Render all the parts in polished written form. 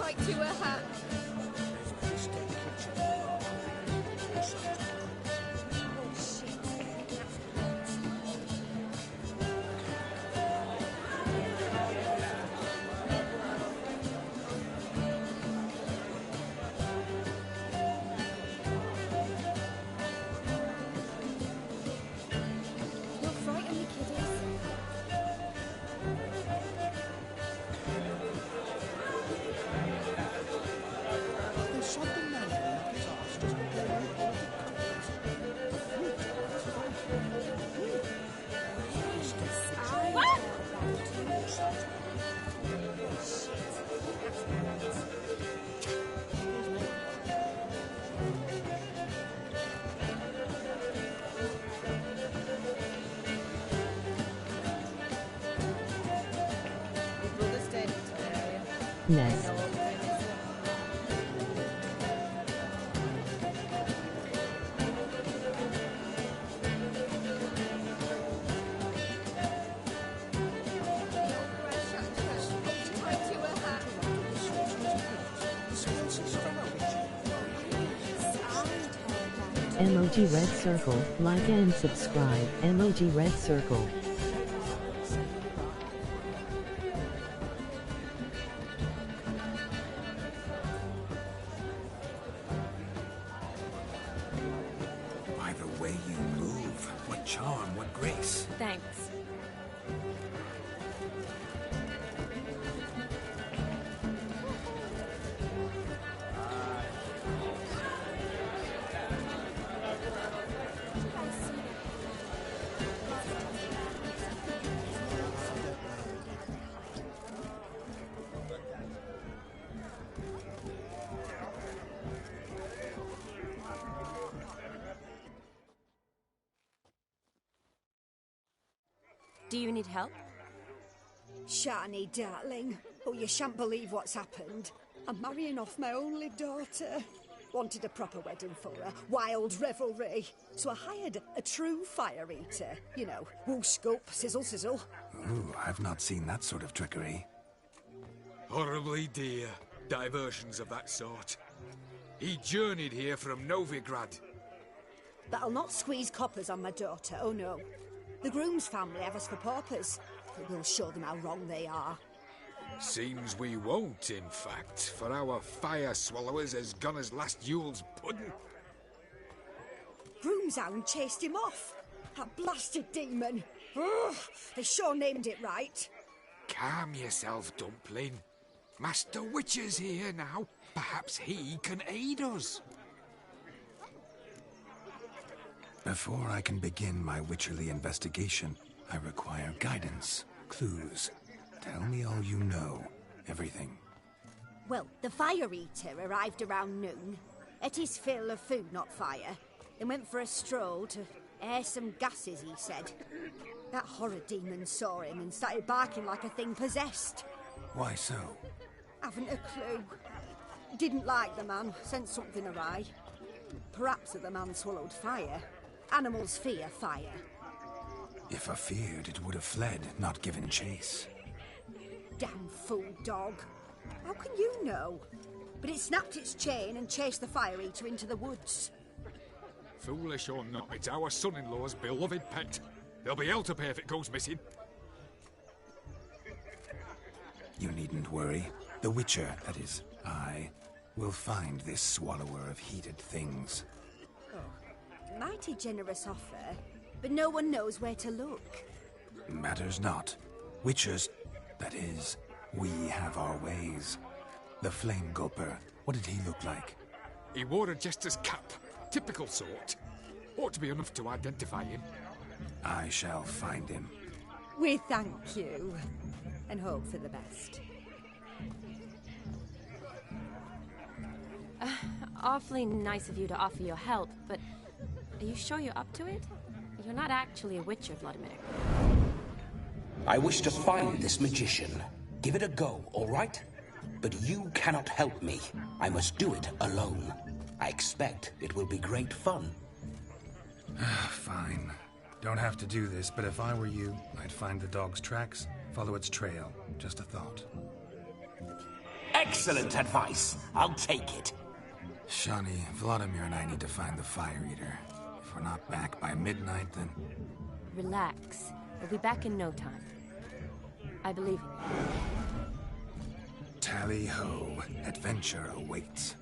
tight to her hat. Nest. Emoji red circle, like and subscribe, emoji red circle. By the way you move, what charm, what grace. Thanks. Do you need help? Shani, darling. Oh, you shan't believe what's happened. I'm marrying off my only daughter. Wanted a proper wedding for her, wild revelry. So I hired a true fire eater. You know, whoosh, scoop, sizzle, sizzle. Ooh, I've not seen that sort of trickery. Horribly dear diversions of that sort. He journeyed here from Novigrad. But I'll not squeeze coppers on my daughter, oh no. The groom's family have us for paupers, but we'll show them how wrong they are. Seems we won't, in fact, for our fire swallowers as gone as last Yule's pudding. Groom's hound chased him off. That blasted demon. Ugh, they sure named it right. Calm yourself, Dumpling. Master Witcher's here now. Perhaps he can aid us. Before I can begin my witcherly investigation, I require guidance, clues. Tell me all you know, everything. Well, the fire eater arrived around noon, ate his fill of food, not fire, then went for a stroll to air some gases, he said. That horror demon saw him and started barking like a thing possessed. Why so? Haven't a clue. Didn't like the man, sensed something awry. Perhaps the man swallowed fire. Animals fear fire. If I feared, it would have fled, not given chase. Damn fool dog. How can you know? But it snapped its chain and chased the fire eater into the woods. Foolish or not, it's our son-in-law's beloved pet. There'll be hell to pay if it goes missing. You needn't worry. The Witcher, that is, I, will find this swallower of heated things. Mighty generous offer, but no one knows where to look. Matters not. Witchers, that is, we have our ways. The Flame Gulper, what did he look like? He wore a jester's cap. Typical sort. Ought to be enough to identify him. I shall find him. We thank you, and hope for the best. Awfully nice of you to offer your help, but are you sure you're up to it? You're not actually a witcher, Vladimir. I wish to find this magician. Give it a go, all right? But you cannot help me. I must do it alone. I expect it will be great fun. Fine. Don't have to do this, but if I were you, I'd find the dog's tracks, follow its trail. Just a thought. Excellent advice. I'll take it. Shani, Vladimir and I need to find the Fire Eater. If we're not back by midnight, then... Relax. We'll be back in no time. I believe in you. Tally-ho. Adventure awaits.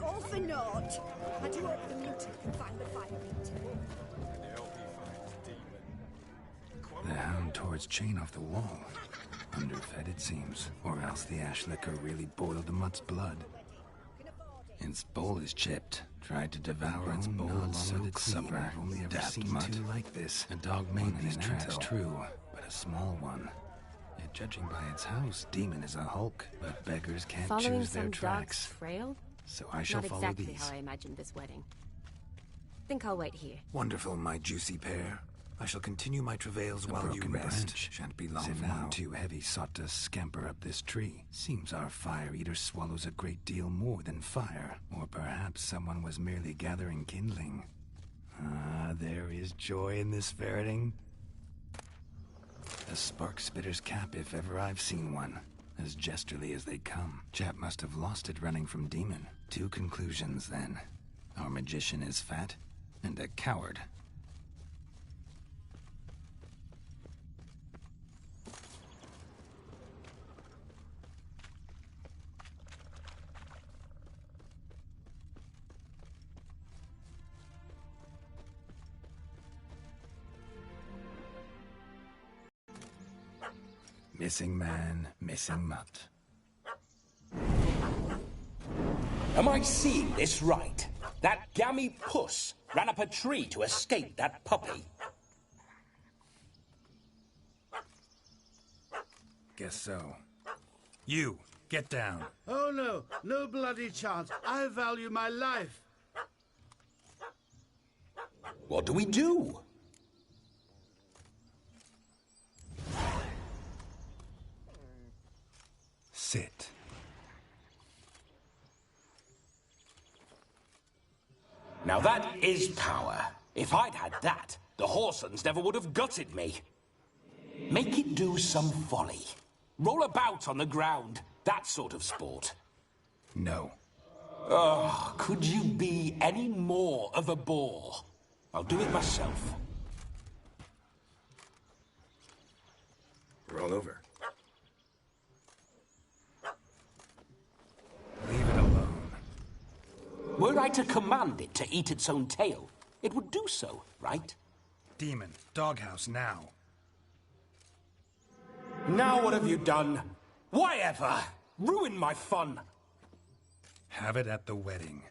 All for naught. I do hope the mutant can find the Fire Eater. The hound towards chain off the wall. Underfed, it seems. Or else the ash liquor really boiled the mutt's blood. Its bowl is chipped. Tried to devour its bowl along with its supper. I've only ever seen two like this. A dog made these tracks true, but a small one. Yet judging by its house, demon is a hulk. But beggars can't Following choose their some tracks. dog's trail? So I shall Not follow exactly these. how I imagined this wedding. Think I'll wait here. Wonderful, my juicy pair. I shall continue my travails while you rest. Shan't be long now. One too heavy sought to scamper up this tree. Seems our fire eater swallows a great deal more than fire. Or perhaps someone was merely gathering kindling. Ah, there is joy in this ferreting. A spark spitter's cap if ever I've seen one. As jesterly as they come. Chap must have lost it running from demon. Two conclusions, then. Our magician is fat, and a coward. Missing man, missing mutt. Am I seeing this right? That gammy puss ran up a tree to escape that puppy. Guess so. You, get down. Oh no, no bloody chance. I value my life. What do we do? Sit. Now that is power. If I'd had that, the Horsons never would have gutted me. Make it do some folly. Roll about on the ground. That sort of sport. No. Oh, could you be any more of a bore? I'll do it myself. Roll over. Leave it alone. Were I to command it to eat its own tail, it would do so, right? Demon, doghouse now. Now what have you done? Why ever? Ruin my fun. Have it at the wedding.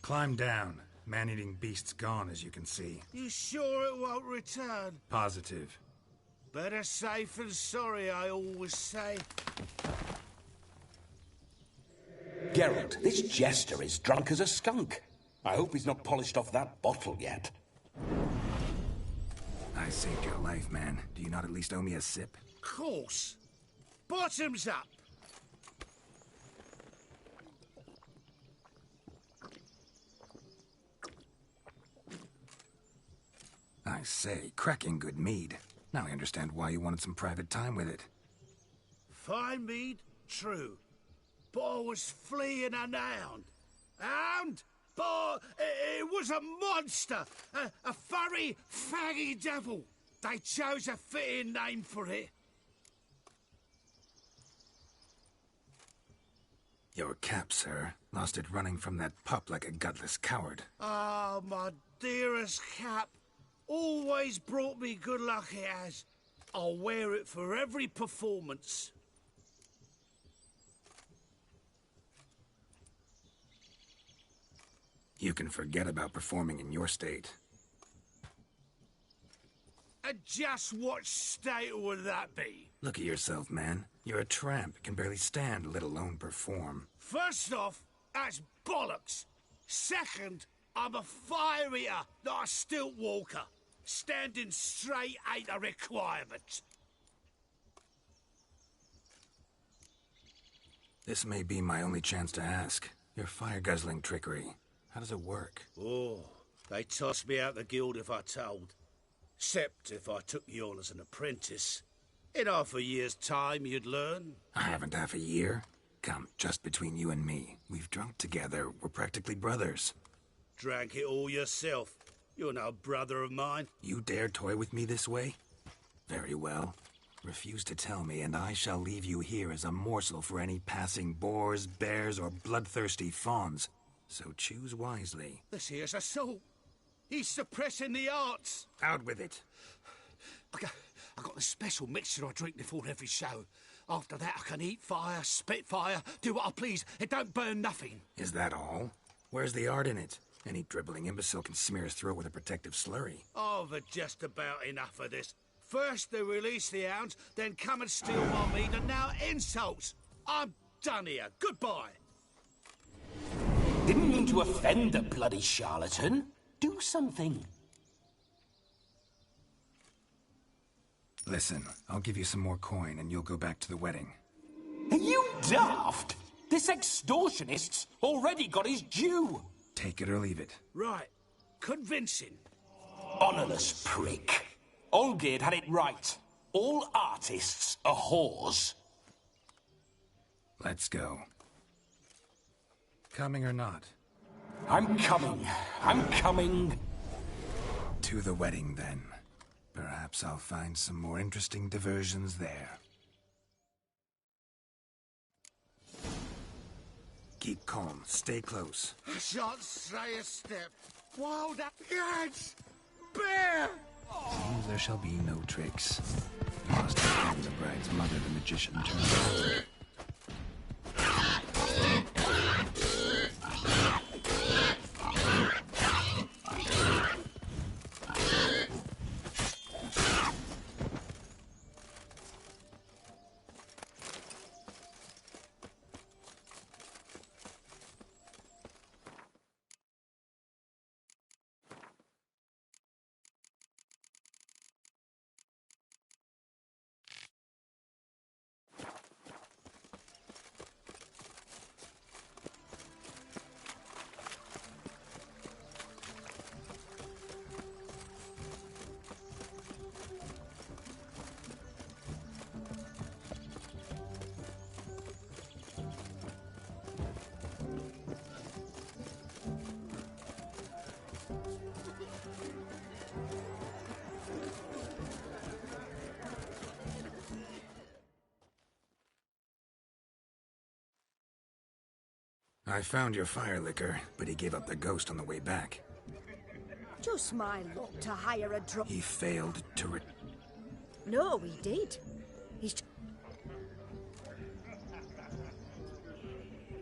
Climb down. Man-eating beast's gone, as you can see. You sure it won't return? Positive. Better safe than sorry, I always say. Geralt, this jester is drunk as a skunk. I hope he's not polished off that bottle yet. I saved your life, man. Do you not at least owe me a sip? Course. Bottoms up. I say, cracking good mead. Now I understand why you wanted some private time with it. Fine mead, true. But I was fleeing an hound. Hound? But it was a monster. A furry, faggy devil. They chose a fitting name for it. Your cap, sir. Lost it running from that pup like a gutless coward. Ah, my dearest cap. Always brought me good luck it has. I'll wear it for every performance. You can forget about performing in your state. And just what state would that be? Look at yourself, man. You're a tramp, can barely stand, let alone perform. First off, that's bollocks. Second, I'm a fire eater, not a stilt walker. Standing straight ain't a requirement. This may be my only chance to ask. Your fire-guzzling trickery, how does it work? Oh, they tossed me out the guild if I told. Except if I took you on as an apprentice. In half a year's time, you'd learn. I haven't half a year. Come, just between you and me. We've drunk together. We're practically brothers. Drank it all yourself. You're no brother of mine. You dare toy with me this way? Very well. Refuse to tell me, and I shall leave you here as a morsel for any passing boars, bears, or bloodthirsty fawns. So choose wisely. This here's assault. He's suppressing the arts. Out with it. I got this special mixture I drink before every show. After that, I can eat fire, spit fire, do what I please. It don't burn nothing. Is that all? Where's the art in it? Any dribbling imbecile can smear his throat with a protective slurry. I've had just about enough of this. First they release the hounds, then come and steal my mead, and now insults. I'm done here. Goodbye. Didn't mean to offend the bloody charlatan. Do something. Listen, I'll give you some more coin and you'll go back to the wedding. Are you daft? This extortionist's already got his due. Take it or leave it. Right. Convincing. Honourless prick. Olgerd had it right. All artists are whores. Let's go. Coming or not? I'm coming. I'm coming. To the wedding, then. Perhaps I'll find some more interesting diversions there. Keep calm. Stay close. I shan't stray a step. Wild guards! Bear! Seems there shall be no tricks. You must have been the bride's mother the magician turned out. I found your fire liquor, but he gave up the ghost on the way back. Just my luck to hire a drunk. He failed to No, he did. He's...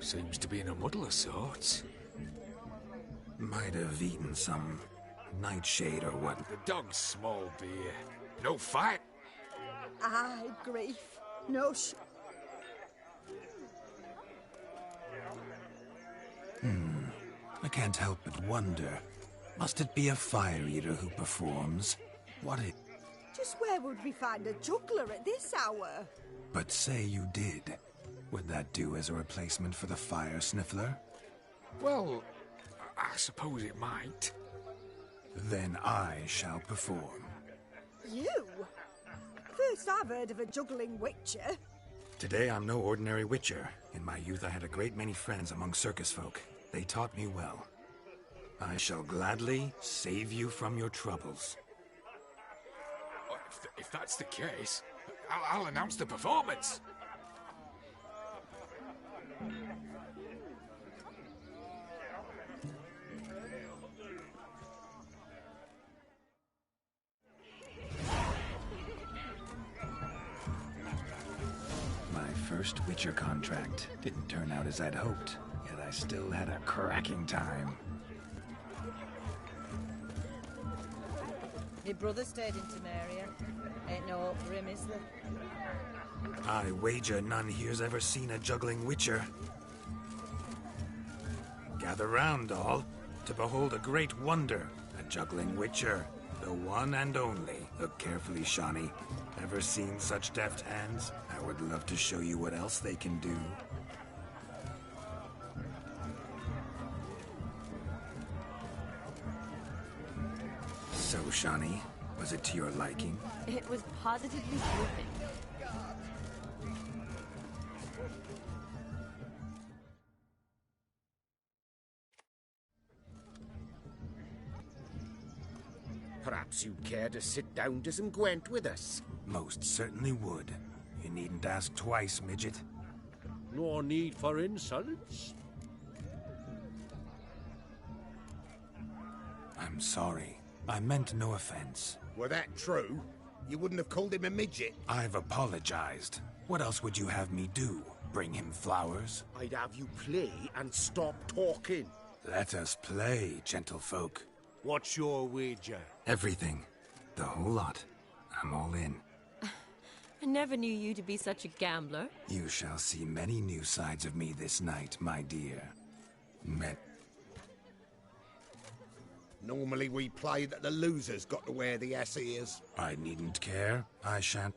Seems to be in a muddle of sorts. Might have eaten some nightshade or what. The dog's small beer. No fight. Aye, grief. No I can't help but wonder. Must it be a fire eater who performs? What it... Just where would we find a juggler at this hour? But say you did. Would that do as a replacement for the fire sniffler? Well, I suppose it might. Then I shall perform. You? First I've heard of a juggling witcher. Today I'm no ordinary witcher. In my youth I had a great many friends among circus folk. They taught me well. I shall gladly save you from your troubles. If that's the case, I'll announce the performance. My first witcher contract didn't turn out as I'd hoped, yet I still had a cracking time. My brother stayed in Temeria. Ain't no hope for him, is there? I wager none here's ever seen a juggling witcher. Gather round, all, to behold a great wonder, a juggling witcher, the one and only. Look carefully, Shani. Ever seen such deft hands? I would love to show you what else they can do. Shani? Was it to your liking? It was positively gripping. Perhaps you'd care to sit down to some Gwent with us. Most certainly would. You needn't ask twice, midget. No need for insolence. I'm sorry. I meant no offense. Were that true, you wouldn't have called him a midget. I've apologized. What else would you have me do? Bring him flowers? I'd have you play and stop talking. Let us play, gentlefolk. What's your wager? Everything. The whole lot. I'm all in. I never knew you to be such a gambler. You shall see many new sides of me this night, my dear. Normally we play that the loser's got to wear the ass ears. I needn't care. I shan't.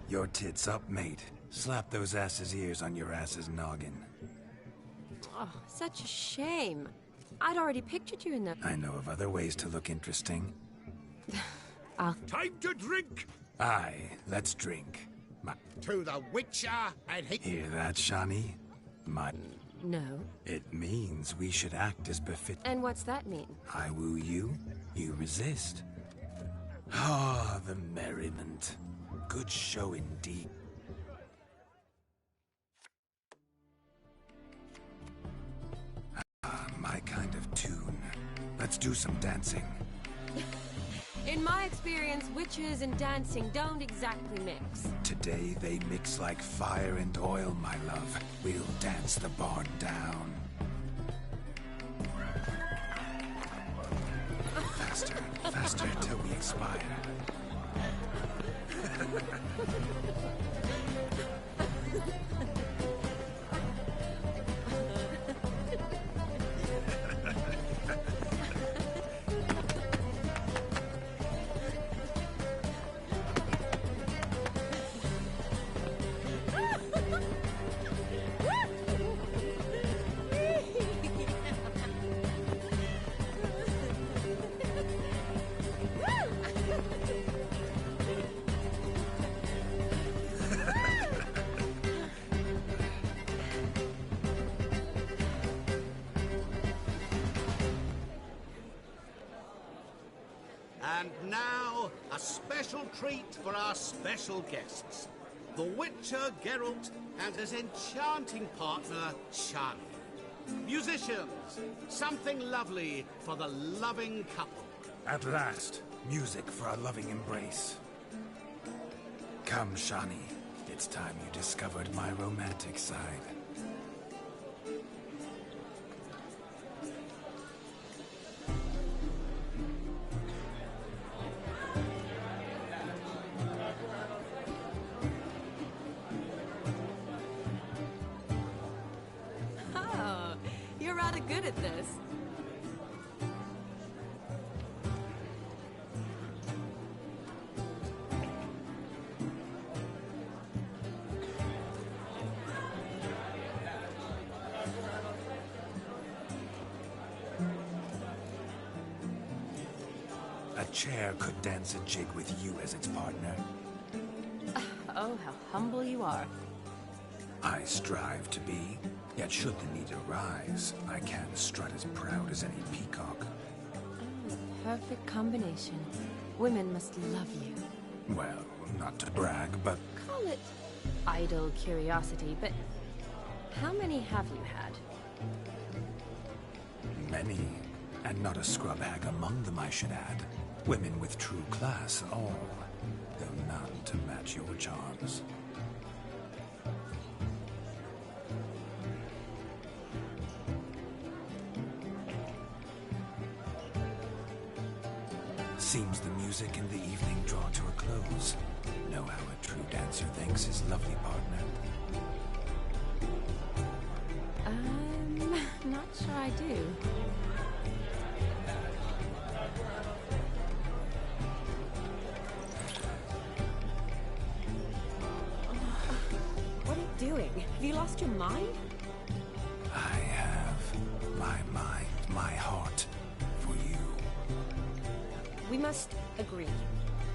Your tits up, mate. Slap those asses' ears on your ass's noggin. Oh, such a shame. I'd already pictured you in the... I know of other ways to look interesting. Time to drink! Aye, let's drink. To the Witcher and he... Hear that, Shani? No. It means we should act as befit... And what's that mean? I woo you, you resist. Ah, the merriment. Good show indeed. Ah, my kind of tune. Let's do some dancing. In my experience, witches and dancing don't exactly mix. Today they mix like fire and oil, my love. We'll dance the barn down. Faster, faster till we expire. And now, a special treat for our special guests. The Witcher Geralt and his enchanting partner, Shani. Musicians, something lovely for the loving couple. At last, music for our loving embrace. Come, Shani. It's time you discovered my romantic side. Oh, you're rather good at this. A chair could dance a jig with you as its partner. Oh, how humble you are. I strive to be, yet should the need arise, I can strut as proud as any peacock. Perfect combination. Women must love you. Well, not to brag, but Call it idle curiosity, but how many have you had? many. And not a scrub hag among them, I should add. Women with true class, all. Though none to match your charms. Seems the music and the evening draw to a close. Know how a true dancer thanks his lovely partner. Not sure I do. What are you doing? Have you lost your mind? I have my mind, my heart for you. We must agree.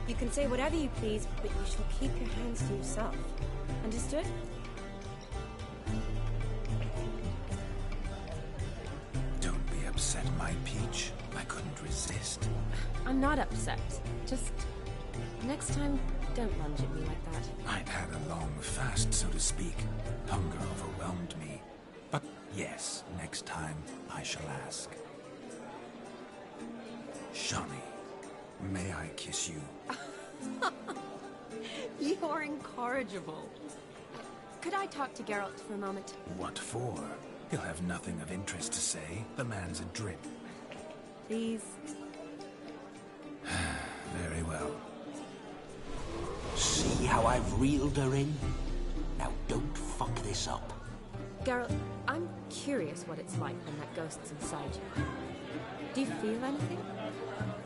You can say whatever you please, but you shall keep your hands to yourself. Understood? Don't be upset, my peach. I couldn't resist. I'm not upset. Just next time, don't lunge at me like that. I'd had a long fast, so to speak. Hunger overwhelmed me. But yes, next time I shall ask. Shani, may I kiss you? You're incorrigible. Could I talk to Geralt for a moment? What for? He'll have nothing of interest to say. The man's adrip. Please? Very well. See how I've reeled her in? Now don't fuck this up. Geralt, I'm curious what it's like when that ghost's inside you. Do you feel anything?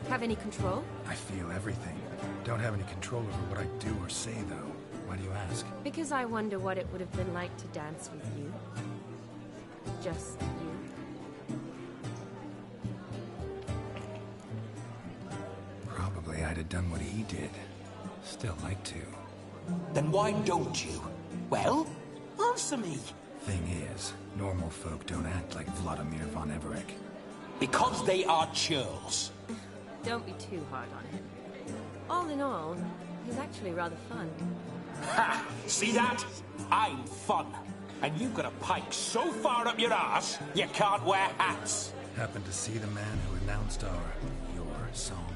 Have any control? I feel everything. Don't have any control over what I do or say, though. Why do you ask? Because I wonder what it would have been like to dance with you. Just you. Probably I'd have done what he did. Still like to. Then why don't you? Well, answer me. Thing is, normal folk don't act like Vladimir von Everett. Because they are churls. Don't be too hard on him. All in all, he's actually rather fun. Ha! See that? I'm fun. And you've got a pike so far up your ass, you can't wear hats. Happened to see the man who announced your song?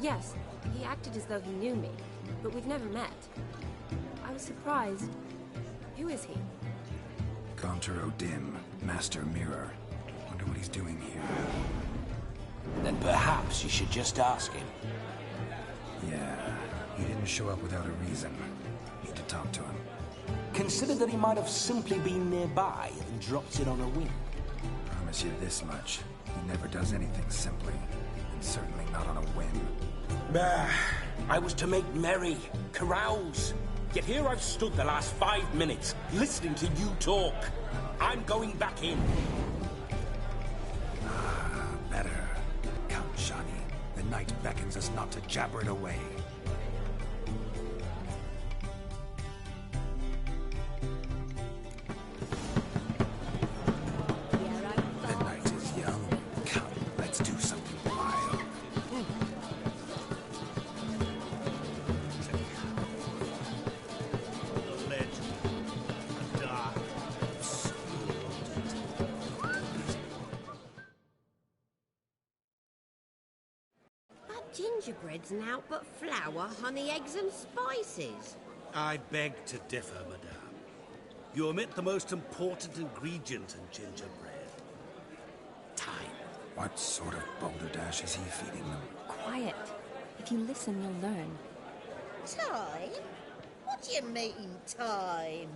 Yes, he acted as though he knew me, but we've never met. I was surprised. Who is he? Gaunter O'Dim, Master Mirror. Wonder what he's doing here. Then perhaps you should just ask him. Yeah, he didn't show up without a reason. Need to talk to him. Consider that he might have simply been nearby and dropped in on a whim. Promise you this much. He never does anything simply. And certainly not on a whim. Bah, I was to make merry, carouse. Yet here I've stood the last 5 minutes, listening to you talk. I'm going back in. Better. Come, Shani. The night beckons us not to jabber it away. The night is young. Come, let's do something wild. The legend, the dark, That gingerbread's naught but flour, honey, eggs and spices. I beg to differ, madame. You omit the most important ingredient in gingerbread. Time. What sort of balderdash is he feeding them? Quiet. If you listen, you'll learn. Time? What do you mean, time?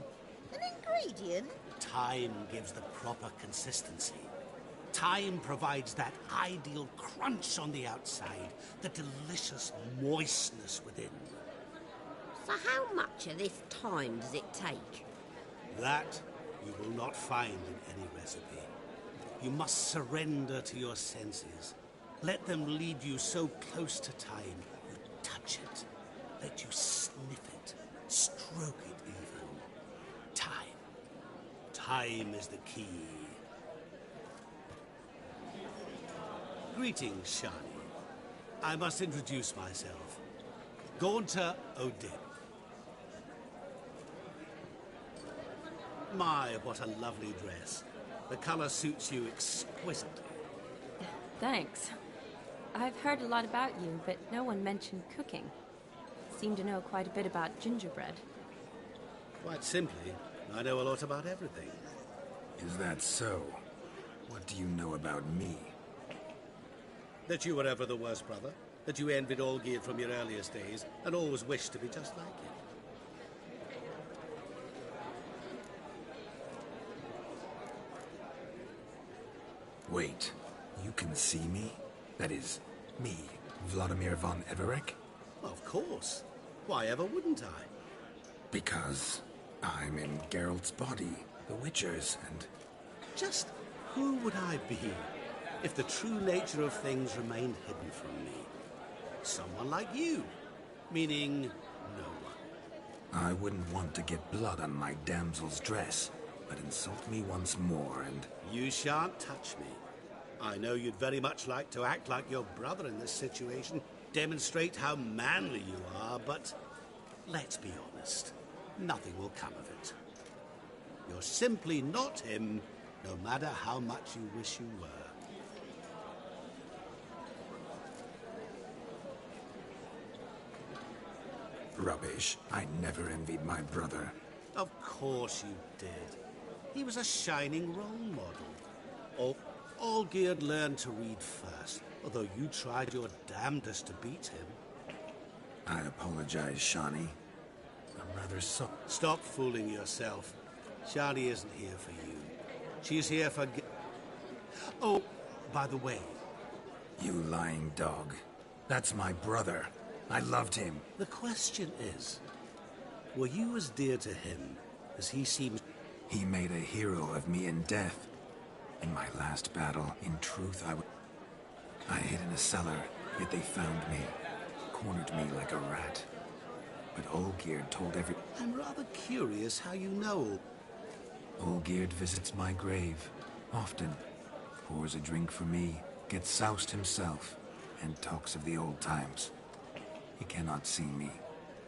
An ingredient? Time gives the proper consistency. Time provides that ideal crunch on the outside, the delicious moistness within. So how much of this time does it take? That you will not find in any recipe. You must surrender to your senses. Let them lead you so close to time, you touch it. Let you sniff it, stroke it even. Time. Time is the key. Greetings, Shani. I must introduce myself. Gaunter O'Dim. My, what a lovely dress. The color suits you exquisitely. Thanks. I've heard a lot about you, but no one mentioned cooking. Seem to know quite a bit about gingerbread. Quite simply, I know a lot about everything. Is that so? What do you know about me? That you were ever the worst brother. That you envied Olgierd from your earliest days and always wished to be just like him. Wait, you can see me? That is, me, Vladimir von Everett? Of course. Why ever wouldn't I? Because I'm in Geralt's body, the Witcher's, and... Just who would I be if the true nature of things remained hidden from me? Someone like you. Meaning, no one. I wouldn't want to get blood on my damsel's dress, but insult me once more and... You shan't touch me. I know you'd very much like to act like your brother in this situation, demonstrate how manly you are, but let's be honest, nothing will come of it. You're simply not him, no matter how much you wish you were. Rubbish. I never envied my brother. Of course you did. He was a shining role model. Oh, Olgierd learned to read first, although you tried your damnedest to beat him. I apologize, Shani. I'm rather so... Stop fooling yourself. Shani isn't here for you. She's here for... Oh, by the way... You lying dog. That's my brother. I loved him. The question is, Were you as dear to him as he seems? He made a hero of me in death. In my last battle, in truth, I hid in a cellar, yet they found me, cornered me like a rat. But Olgierd told every... I'm rather curious how you know. Olgierd visits my grave, often. Pours a drink for me, gets soused himself, and talks of the old times. He cannot see me,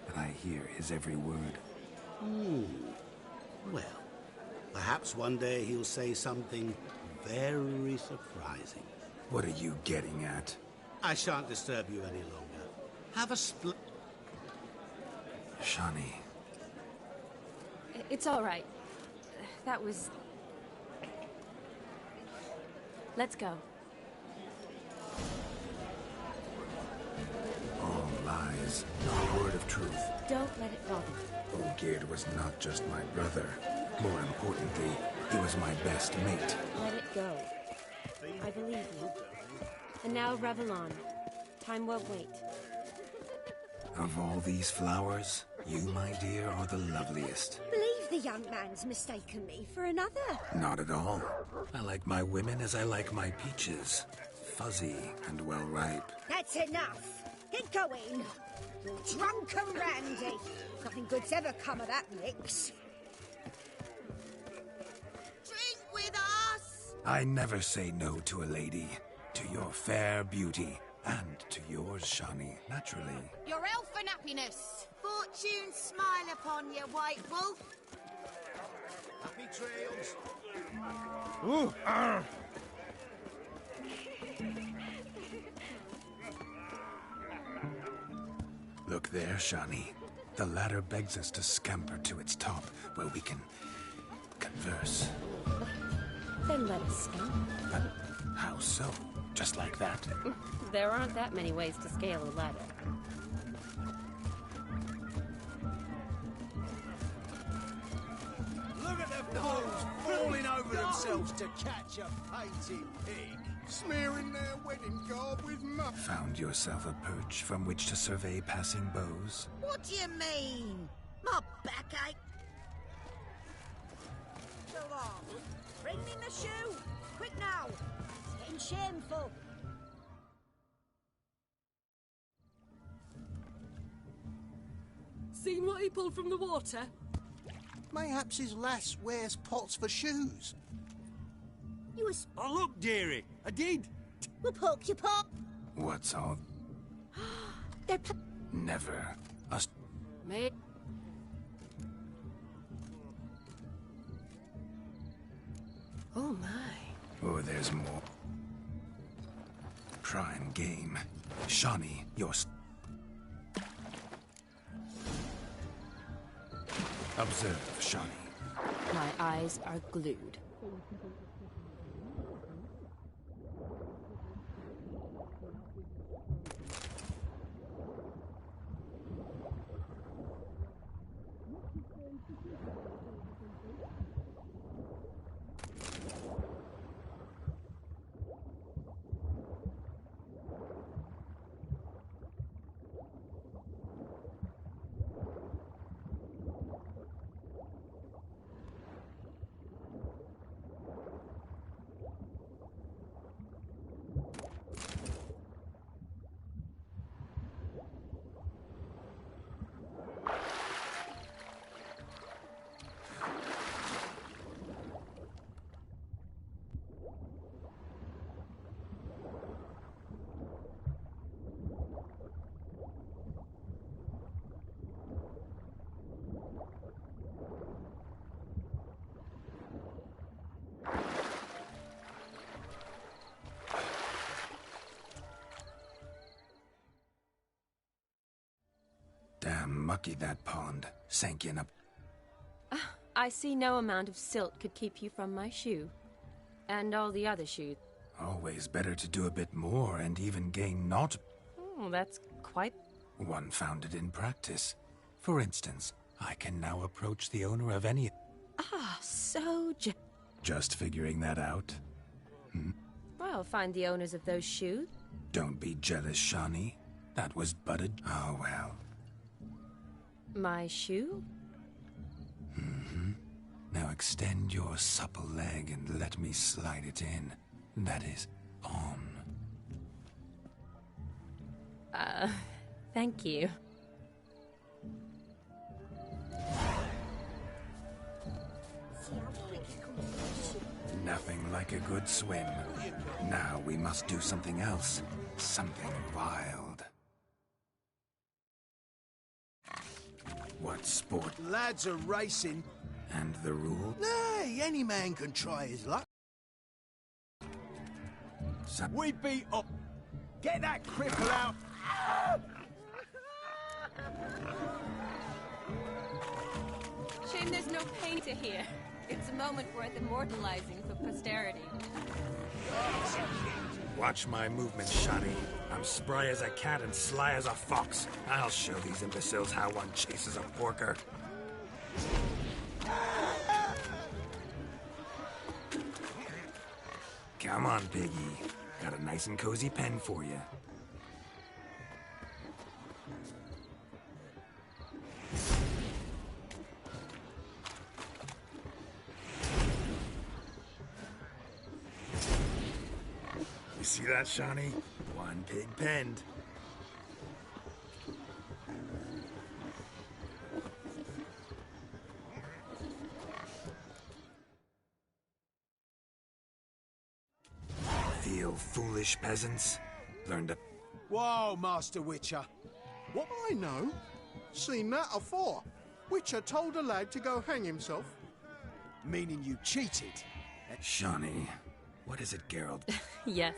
but I hear his every word. Well, perhaps one day he'll say something very surprising. What are you getting at? I shan't disturb you any longer. Have a split... Shani. It's all right. That was... Let's go. All lies, no word of truth. Don't let it bother you. Olgierd was not just my brother. More importantly, he was my best mate. Let it go. I believe you. And now revel on. Time won't wait. Of all these flowers, you, my dear, are the loveliest. Believe the young man's mistaken me for another. Not at all. I like my women as I like my peaches. Fuzzy and well ripe. That's enough. Get going. You're drunk and randy. Nothing good's ever come of that mix. Drink with us! I never say no to a lady. To your fair beauty. And to yours, Shani, naturally. Your elfin happiness. Fortune smile upon you, white wolf. Happy trails. Ooh, Look there, Shani. The ladder begs us to scamper to its top, where we can converse. Then let us scamper. But how so? Just like that? There aren't that many ways to scale a ladder. look at the fools falling over themselves to catch a painted pig, smearing their wedding garb with mud. Found yourself a perch from which to survey passing beaux? What do you mean? My backache. So long. Bring me my shoe. Quick now. It's getting shameful. Seen what he pulled from the water? Mayhaps his lass wears pots for shoes. You was... Oh, look, dearie, I did. We'll poke your pop. What's all... They're... Never. Us... Mate. Oh my. Oh, there's more. Prime game. Shani, you're... Observe, Shani. My eyes are glued. Damn mucky, that pond. Sank in up. I see no amount of silt could keep you from my shoe. And all the other shoes. Always better to do a bit more and even gain not... Oh, that's quite... One founded in practice. For instance, I can now approach the owner of any... Ah, so Just figuring that out? Well, find the owners of those shoes. Don't be jealous, Shani. That was butted. Oh, well. My shoe? Now extend your supple leg and let me slide it in. That is, on. Thank you. Nothing like a good swim. Now we must do something else. Something wild. What sport? Lads are racing. And the rule? Nay, any man can try his luck. We beat up. Get that cripple out. Shame there's no painter here. It's a moment worth immortalizing for posterity. Watch my movements, Shani. I'm spry as a cat and sly as a fox. I'll show these imbeciles how one chases a porker. Come on, piggy. Got a nice and cozy pen for you. You see that, Shani? One pig penned. Feel foolish, peasants? Learn to... Whoa, Master Witcher. What I know? Seen that afore. Witcher told a lad to go hang himself. Meaning you cheated. Shani, what is it, Geralt? Yes.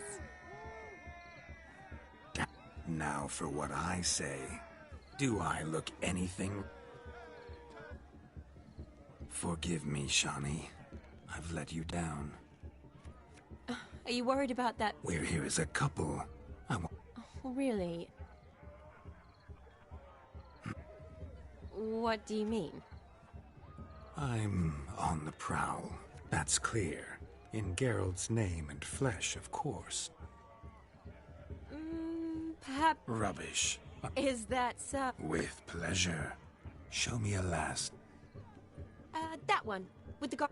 Now for what I say. Do I look anything? Forgive me, Shani. I've let you down. Are you worried about that? We're here as a couple. Really? What do you mean? I'm on the prowl. That's clear. In Geralt's name and flesh, of course. Perhaps... Rubbish. Is that so? With pleasure. Show me a last. That one. With the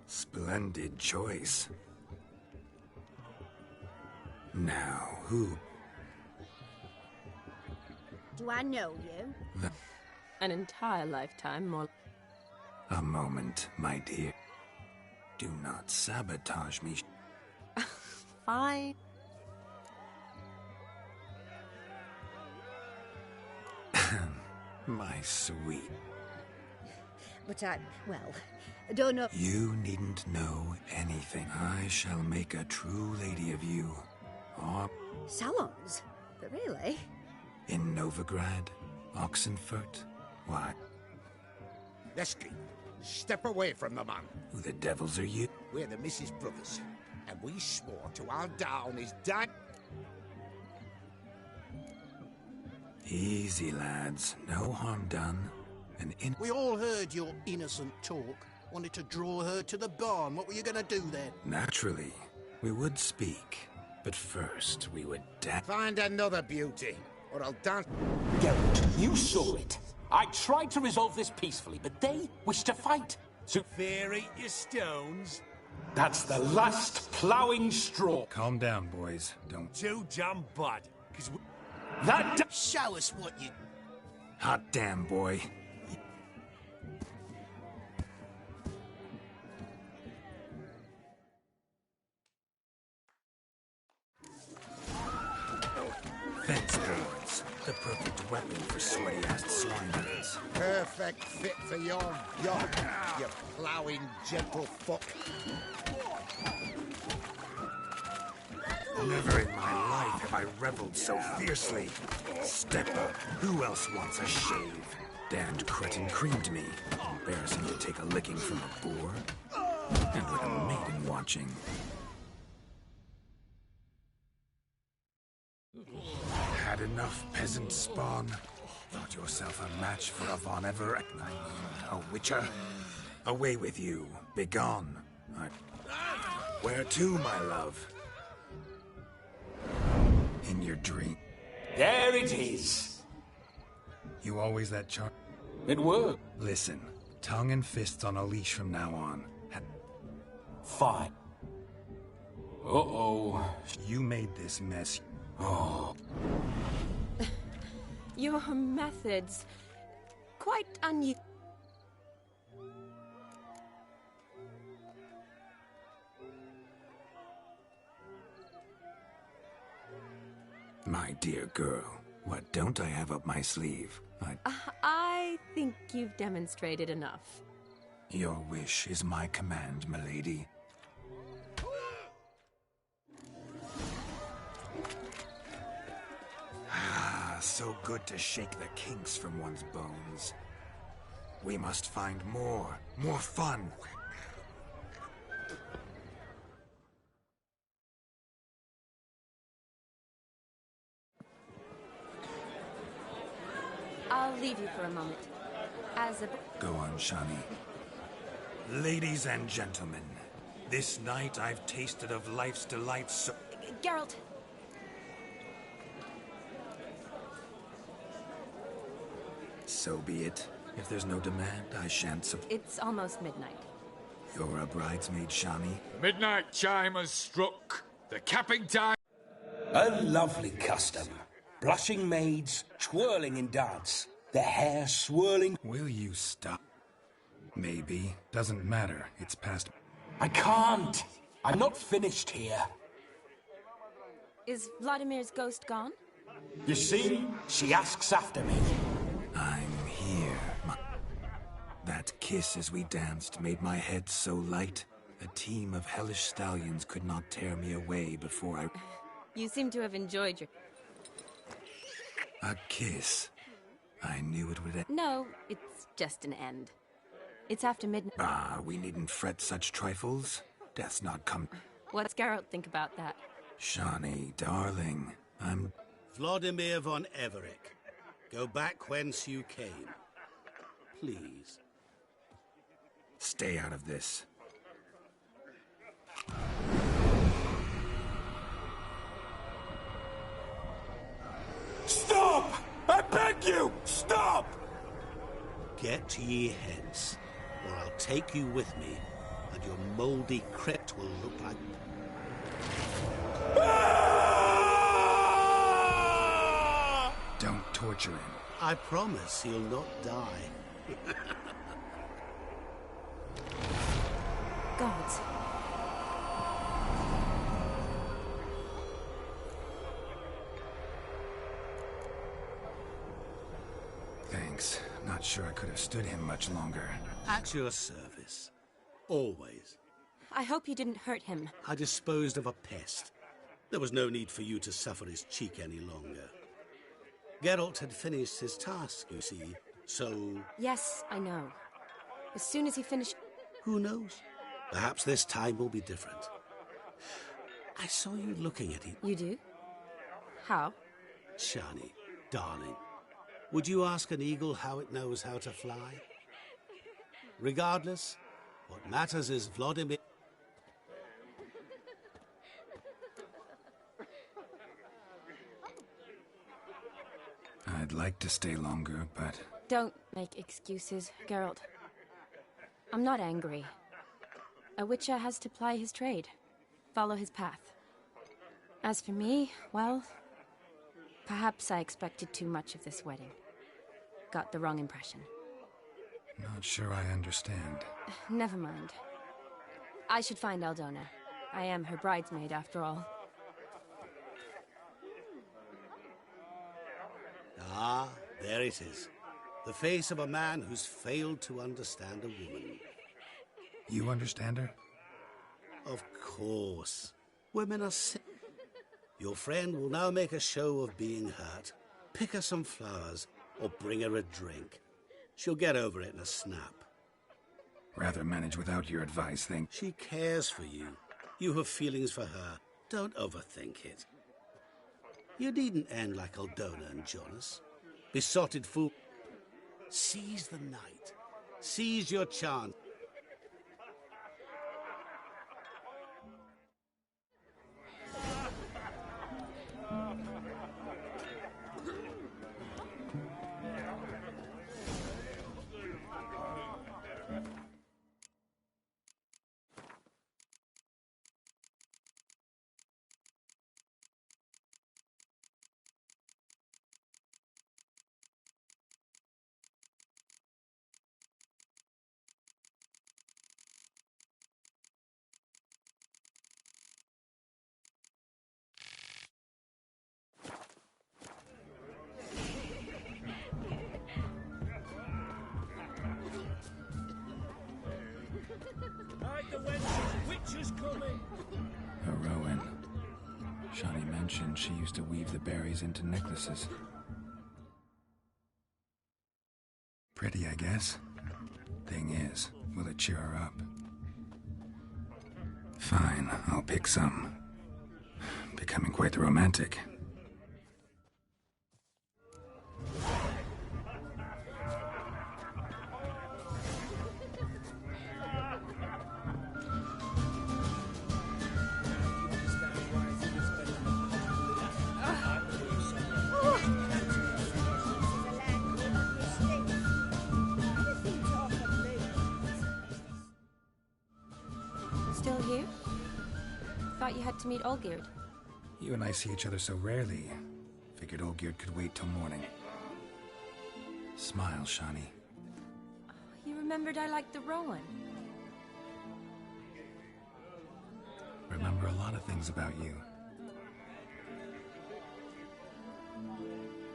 Splendid choice. Now, who? Do I know you? An entire lifetime, more... A moment, my dear. Do not sabotage me. Fine. My sweet. But I don't know... You needn't know anything. I shall make a true lady of you. Salons? But really? In Novigrad? Oxenfurt? Why? Lesky, step away from the man. Who the devils are you? We're the Mrs. Brothers, and we swore to our down his dad. Easy, lads. No harm done. We all heard your innocent talk. Wanted to draw her to the barn. What were you gonna do then? Naturally. We would speak. But first, we would Find another beauty, or I'll dance. Geralt, you saw it. I tried to resolve this peacefully, but they wish to fight. So Fear eat your stones. That's the last ploughing straw. Calm down, boys. Don't... Too damn bad, because Show us what you... Hot damn, boy. Fence boards. The perfect weapon for sweaty-assed swinehunds. Perfect fit for your you ploughing gentle fuck. Never in my life have I reveled so fiercely. Step up. Who else wants a shave? Damned cretin creamed me. Embarrassing to take a licking from a boar. And with a maiden watching. Had enough, peasant spawn? Thought yourself a match for a Von Ever... a witcher? Away with you. Begone. Where to, my love? In your dream. There it is. You always that charm? It worked. Listen, Tongue and fists on a leash from now on. Fine. Uh-oh. You made this mess. Oh. Your methods... quite unusual. My dear girl, what don't I have up my sleeve? I think you've demonstrated enough. Your wish is my command, milady. Ah, so good to shake the kinks from one's bones. We must find more fun. I'll leave you for a moment. As a... Go on, Shani. Ladies and gentlemen, this night I've tasted of life's delights so... Geralt! So be it. If there's no demand, I shan't It's almost midnight. You're a bridesmaid, Shani? Midnight chime has struck. The capping time... A lovely custom. Blushing maids, twirling in dance, their hair swirling... Will you stop? Maybe. Doesn't matter. It's past... I can't! I'm not finished here. Is Vladimir's ghost gone? You see? She asks after me. I'm here. That kiss as we danced made my head so light. A team of hellish stallions could not tear me away before I... You seem to have enjoyed your... A kiss. I knew it would end. No, it's just an end. It's after midnight. Ah, we needn't fret such trifles. Death's not come. What's Geralt think about that? Shani, darling, I'm... Vladimir von Everick. Go back whence you came. Please. Stay out of this. Stop! I beg you! Stop! Get ye hence, or I'll take you with me, and your mouldy crypt will look like... Don't torture him. I promise he'll not die. Gods. Thanks. Not sure I could have stood him much longer. At your service. Always. I hope you didn't hurt him. I disposed of a pest. There was no need for you to suffer his cheek any longer. Geralt had finished his task, you see, so... Yes, I know. As soon as he finished... Who knows? Perhaps this time will be different. I saw you looking at him. You do? How? Shani, darling, would you ask an eagle how it knows how to fly? Regardless, what matters is Vladimir... I'd like to stay longer, but... Don't make excuses, Geralt. I'm not angry. A witcher has to ply his trade, follow his path. As for me, well, perhaps I expected too much of this wedding. Got the wrong impression. Not sure I understand. Never mind. I should find Aldona. I am her bridesmaid, after all. Ah, there it is. The face of a man who's failed to understand a woman. You understand her? Of course. Women are Your friend will now make a show of being hurt. Pick her some flowers, or bring her a drink. She'll get over it in a snap. Rather manage without your advice, think. She cares for you. You have feelings for her. Don't overthink it. You needn't end like Aldona and Jonas. Besotted fool. Seize the night. Seize your chance. mentioned she used to weave the berries into necklaces. Pretty, I guess. Thing is, will it cheer her up? Fine, I'll pick some. Becoming quite the romantic. Still here? Thought you had to meet Olgierd. You and I see each other so rarely. Figured Olgierd could wait till morning. Smile, Shani. You remembered I liked the rowan. Remember a lot of things about you.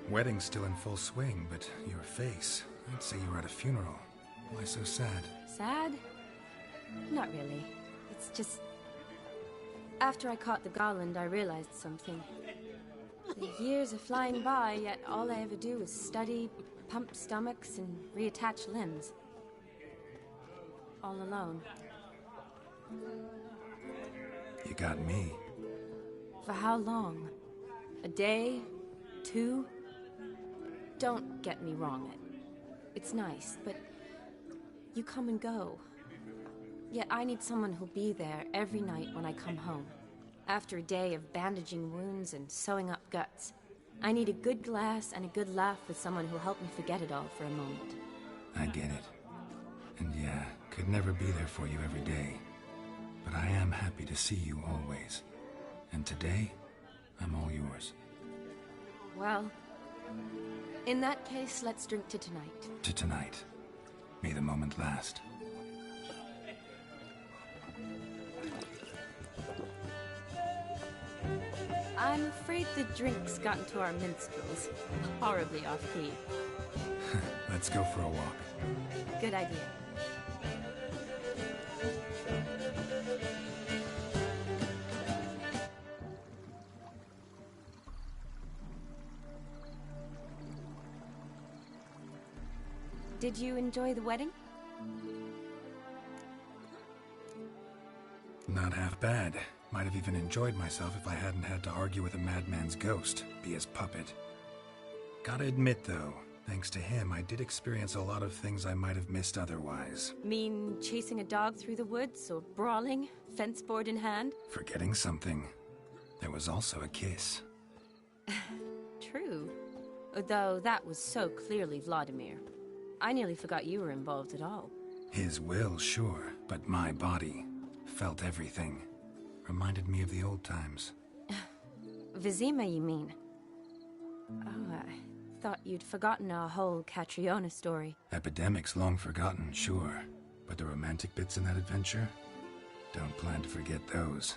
Wedding's still in full swing, but your face, I'd say you were at a funeral. Why so sad? Sad? Not really. It's just... After I caught the garland, I realized something. The years are flying by, yet all I ever do is study, pump stomachs, and reattach limbs. All alone. You got me. For how long? A day? 2? Don't get me wrong. It's nice, but you come and go. Yet I need someone who'll be there every night when I come home. After a day of bandaging wounds and sewing up guts, I need a good glass and a good laugh with someone who'll help me forget it all for a moment. I get it. And yeah, could never be there for you every day. But I am happy to see you always. And today, I'm all yours. Well, in that case, let's drink to tonight. To tonight. May the moment last. I'm afraid the drinks got into our minstrels. Horribly off-key. Let's go for a walk. Good idea. Did you enjoy the wedding? Not half bad. Might have even enjoyed myself if I hadn't had to argue with a madman's ghost, be his puppet. Gotta admit, though, thanks to him, I did experience a lot of things I might have missed otherwise. Mean chasing a dog through the woods, or brawling, fence board in hand? Forgetting something. There was also a kiss. True. Though that was so clearly Vladimir. I nearly forgot you were involved at all. His will, sure, but my body felt everything. Reminded me of the old times. Vizima, you mean? Oh, I thought you'd forgotten our whole Catriona story. Epidemics long forgotten, sure. But the romantic bits in that adventure? Don't plan to forget those.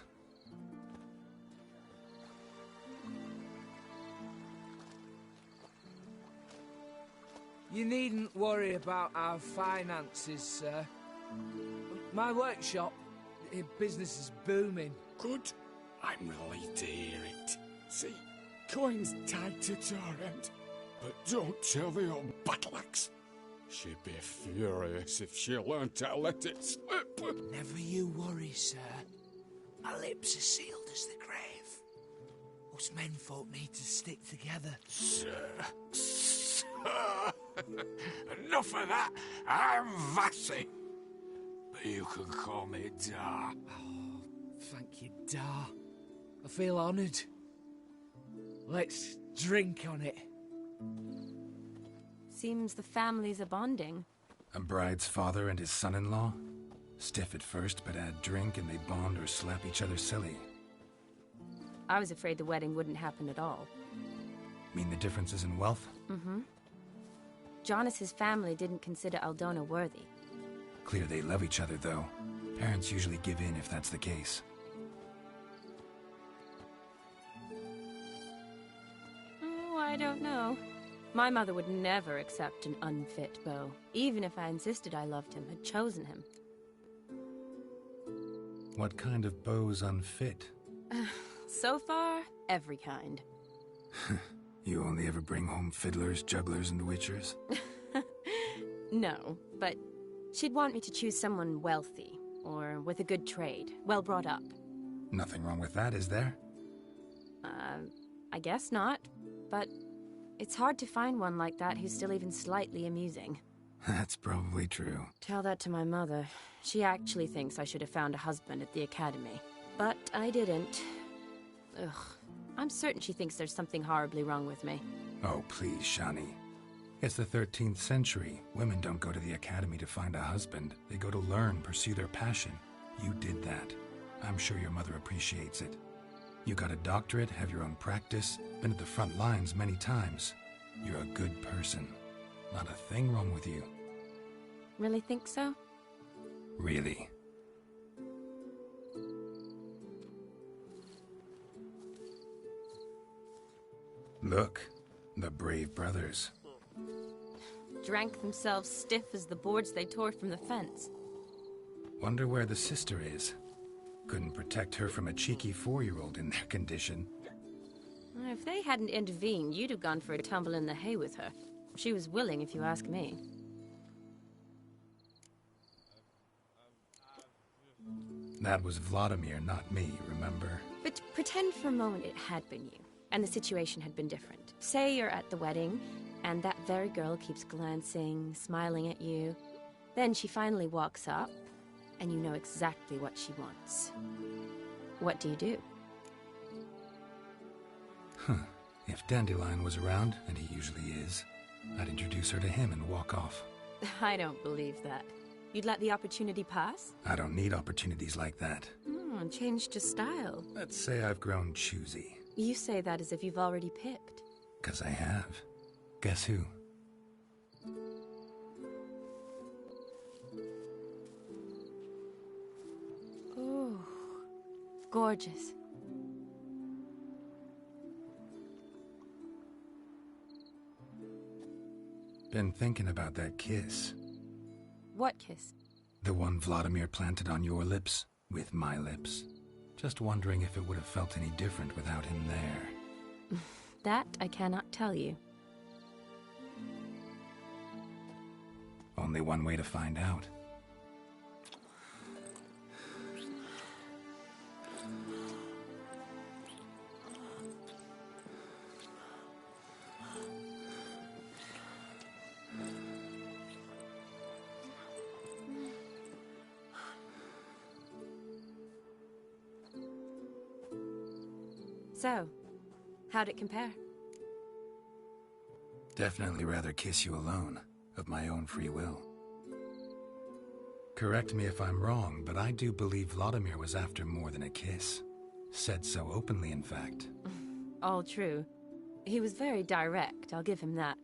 You needn't worry about our finances, sir. My workshop, business is booming. Good. I'm relieved to hear it. See, coin's tied to Torrent. But don't tell the old battleaxe. She'd be furious if she learned to let it slip. Never you worry, sir. My lips are sealed as the grave. Us menfolk need to stick together. Sir. Enough of that. I'm Vassy. But you can call me Dar. Oh, thank you, Dar. I feel honoured. Let's drink on it. Seems the families are bonding. A bride's father and his son-in-law? Stiff at first, but add drink and they bond or slap each other silly. I was afraid the wedding wouldn't happen at all. Mean the differences in wealth? Mm-hmm. Jonas's family didn't consider Aldona worthy. Clear they love each other, though. Parents usually give in if that's the case. Oh, I don't know. My mother would never accept an unfit beau, even if I insisted I loved him, had chosen him. What kind of beau's unfit? So far, every kind. You only ever bring home fiddlers, jugglers, and witchers? No, but she'd want me to choose someone wealthy, or with a good trade, well brought up. Nothing wrong with that, is there? I guess not, but it's hard to find one like that who's still even slightly amusing. That's probably true. Tell that to my mother. She actually thinks I should have found a husband at the academy. But I didn't. Ugh. I'm certain she thinks there's something horribly wrong with me. Oh, please, Shani. It's the 13th century. Women don't go to the academy to find a husband. They go to learn, pursue their passion. You did that. I'm sure your mother appreciates it. You got a doctorate, have your own practice, been at the front lines many times. You're a good person. Not a thing wrong with you. Really think so? Really. Look, the brave brothers. Drank themselves stiff as the boards they tore from the fence. Wonder where the sister is. Couldn't protect her from a cheeky 4-year-old in their condition. If they hadn't intervened, you'd have gone for a tumble in the hay with her. She was willing, if you ask me. That was Vladimir, not me, remember? But pretend for a moment it had been you, and the situation had been different. Say you're at the wedding, and that very girl keeps glancing, smiling at you. Then she finally walks up, and you know exactly what she wants. What do you do? If Dandelion was around, and he usually is, I'd introduce her to him and walk off. I don't believe that. You'd let the opportunity pass? I don't need opportunities like that. Changed your style. Let's say I've grown choosy. You say that as if you've already picked. 'Cause I have. Guess who? Oh, gorgeous. Been thinking about that kiss. What kiss? The one Vladimir planted on your lips, with my lips. Just wondering if it would have felt any different without him there. That I cannot tell you. Only one way to find out. So, how'd it compare? Definitely rather kiss you alone, of my own free will. Correct me if I'm wrong, but I do believe Vladimir was after more than a kiss. Said so openly, in fact. All true. He was very direct, I'll give him that.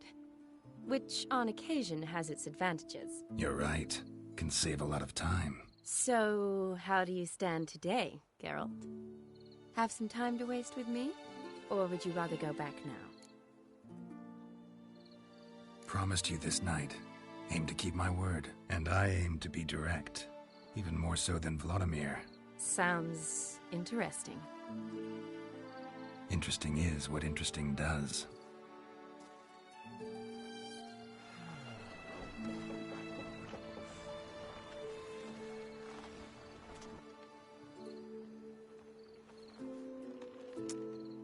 Which, on occasion, has its advantages. You're right. Can save a lot of time. So, how do you stand today, Geralt? Have some time to waste with me? Or would you rather go back now? Promised you this night. Aim to keep my word. And I aim to be direct. Even more so than Vladimir. Sounds interesting. Interesting is what interesting does.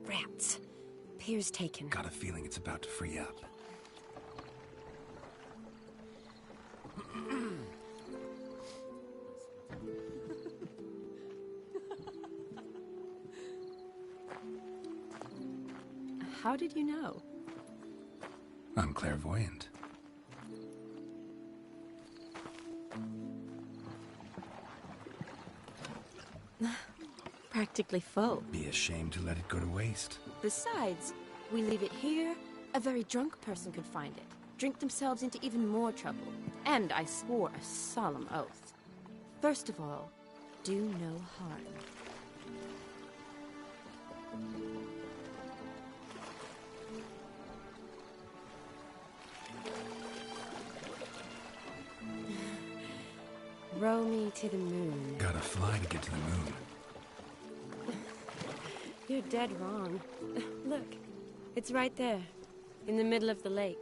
Rats. Pier's taken. Got a feeling it's about to free up. How did you know? I'm clairvoyant. Practically full. Be ashamed to let it go to waste. Besides, we leave it here, a very drunk person could find it, drink themselves into even more trouble. And I swore a solemn oath. First of all, do no harm. Row me to the moon. Gotta fly to get to the moon. You're dead wrong. Look, it's right there, in the middle of the lake.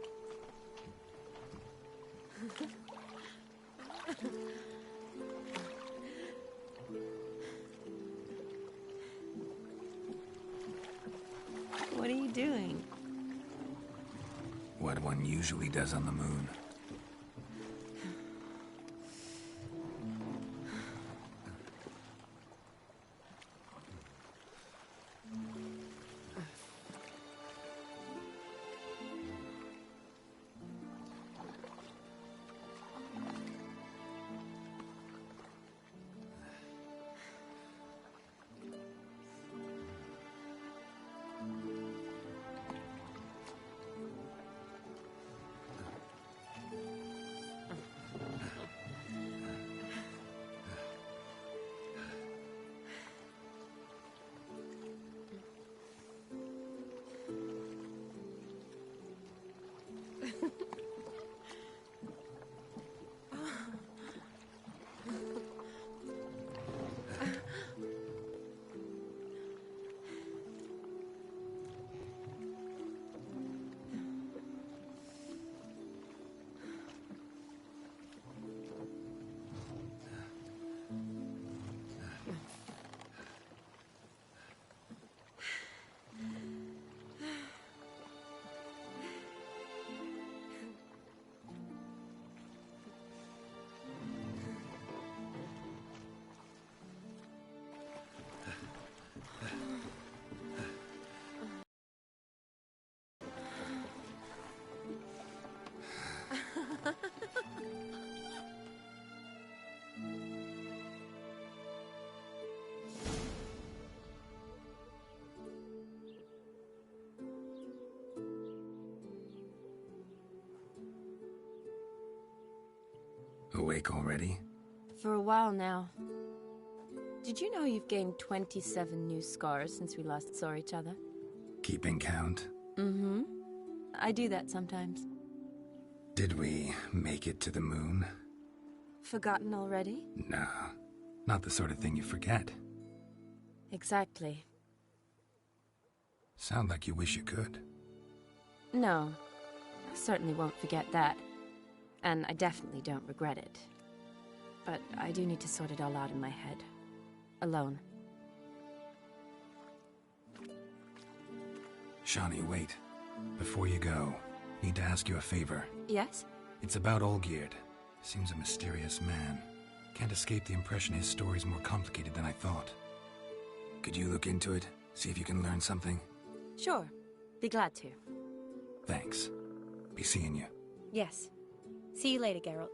What are you doing? What one usually does on the moon. Awake already? For a while now. Did you know you've gained 27 new scars since we last saw each other? Keeping count? Mm-hmm. I do that sometimes. Did we make it to the moon? Forgotten already? No, not the sort of thing you forget. Exactly. Sound like you wish you could. No, I certainly won't forget that. And I definitely don't regret it. But I do need to sort it all out in my head. Alone. Shani, wait. Before you go, need to ask you a favor. Yes? It's about Olgierd. Seems a mysterious man. Can't escape the impression his story's more complicated than I thought. Could you look into it? See if you can learn something? Sure. Be glad to. Thanks. Be seeing you. Yes. See you later, Geralt.